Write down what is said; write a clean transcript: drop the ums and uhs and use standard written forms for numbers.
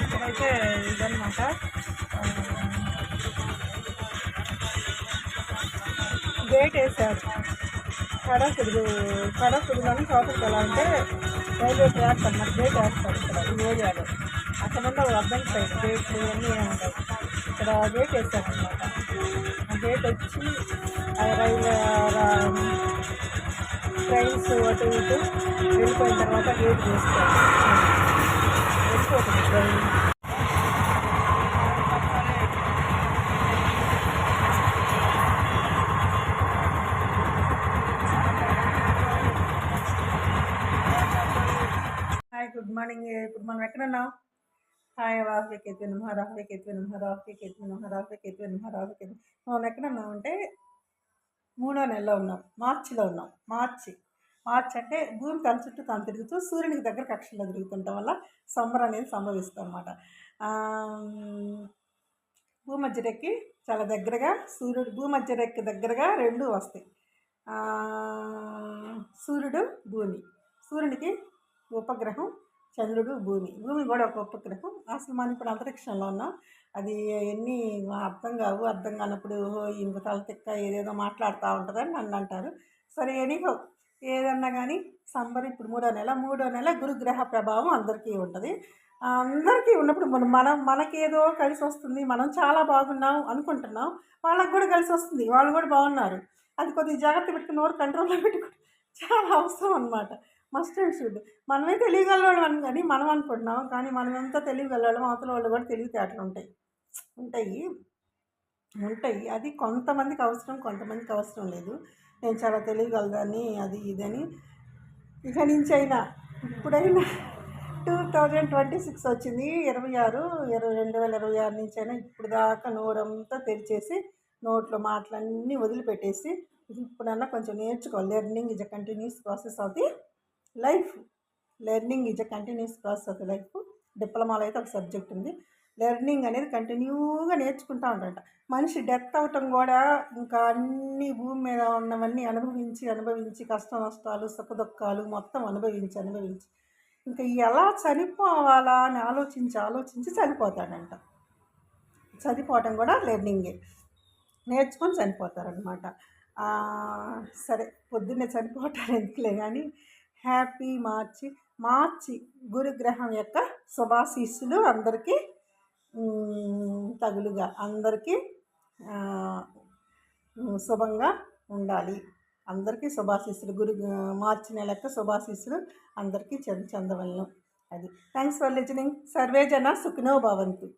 ఇక్కడైతే ఇదనమాట. గేట్ వేసారు. కడకుడులోని చోటకి ఎలా అంటే రైల్వే ట్రాక్ అన్నమాట. గేట్ వేస్తారు ఇక్కడ ఈ ఏరియాలో. అక్కడ ఉండవు అర్థం సైడ్ గేట్లు ఇవన్నీ ఏముండవు. ఇక్కడ గేట్ వేసారనమాట. ఆ గేట్ వచ్చి రైల్వే ట్రైన్స్ అటు ఇటు వెళ్ళిపోయిన తర్వాత గేట్ చేస్తారు. వెళ్ళిపోతుంది ట్రైన్. Hi, good morning. ఇప్పుడు మనం ఎక్కడున్నాం? హాయ్, రాహుల్ కేతు నమః, రాహుల్ కేతు నమః, రాహుల్ కేతు నమః, రాహుల్ కేతు నమః, రాహుల్ కేతు. మనం ఎక్కడున్నాం అంటే 3వ నెలలో ఉన్నాం. మార్చిలో ఉన్నాం. మార్చి అంటే భూమి తన చుట్టూ తాను తిరుగుతూ సూర్యునికి దగ్గర కక్షలో తిరుగుతుండటం వల్ల సమ్మర్ అనేది సంభవిస్తుంది అనమాట. భూమధ్యరేఖకి చాలా దగ్గరగా భూమధ్యరేఖకి దగ్గరగా రెండు వస్తాయి. సూర్యుడు, భూమి. సూర్యునికి ఉపగ్రహం చంద్రుడు, భూమి కూడా ఒక ఉపగ్రహం. అసలు మనం ఇప్పుడు అంతరిక్షంలో ఉన్నాం. అది ఎన్ని అర్థం కానప్పుడు ఇంక తలతిక్క ఏదేదో మాట్లాడుతూ ఉంటుందని నన్ను అంటారు. సరే, ఎనీహో ఏదన్నా కానీ సమ్మర్ ఇప్పుడు 3వ నెల గురుగ్రహ ప్రభావం అందరికీ ఉంటుంది. అందరికీ ఉన్నప్పుడు మనకేదో కలిసి వస్తుంది, మనం చాలా బాగున్నాం అనుకుంటున్నాం, వాళ్ళకు కూడా కలిసి వస్తుంది, వాళ్ళు కూడా బాగున్నారు. అది కొద్దిగా జాగ్రత్త పెట్టుకుని నోరు కంట్రోల్లో పెట్టుకుని చాలా అవసరం అనమాట. Must and should. మనమే తెలియగలవాళ్ళం అని కానీ మనం అనుకుంటున్నాం, కానీ మనం ఎంత తెలియగలవాళ్ళం అవతల వాళ్ళు కూడా తెలివితేటలు ఉంటాయి. అది కొంతమందికి అవసరం, కొంతమందికి అవసరం లేదు. నేను చాలా తెలియగలదాన్ని అది ఇదని. ఇక నుంచి అయినా ఇప్పుడైనా 2026 వచ్చింది. 2026 నుంచి అయినా ఇప్పుడు దాకా నోరంతా తెరిచేసి నోట్లో మాటలన్నీ వదిలిపెట్టేసి ఇప్పుడన్నా కొంచెం నేర్చుకోవాలి. Learning is a continuous process of the life. డిప్లొమాలో అయితే ఒక సబ్జెక్ట్ ఉంది. లెర్నింగ్ అనేది కంటిన్యూగా నేర్చుకుంటూ ఉంటాడంట. మనిషి డెత్ అవటం కూడా ఇంకా అన్ని భూమి మీద ఉన్నవన్నీ అనుభవించి కష్ట నష్టాలు సుఖ దుఃఖాలు మొత్తం అనుభవించి ఇంకా ఎలా చనిపోవాలా అని ఆలోచించి చనిపోతాడంట. చనిపోవటం కూడా లెర్నింగే. నేర్చుకొని చనిపోతారనమాట. సరే, పొద్దున్నే చనిపోవటాలు ఎందుకులే కానీ హ్యాపీ మార్చి గురుగ్రహం యొక్క శుభాశీస్సులు అందరికీ తగులుగా, అందరికీ శుభంగా ఉండాలి. అందరికీ శుభాశీస్సులు. మార్చి నెల యొక్క శుభాశీస్సులు అందరికీ చెందవలను. అది. Thanks for listening. సర్వే జన సుఖినో భవంతు.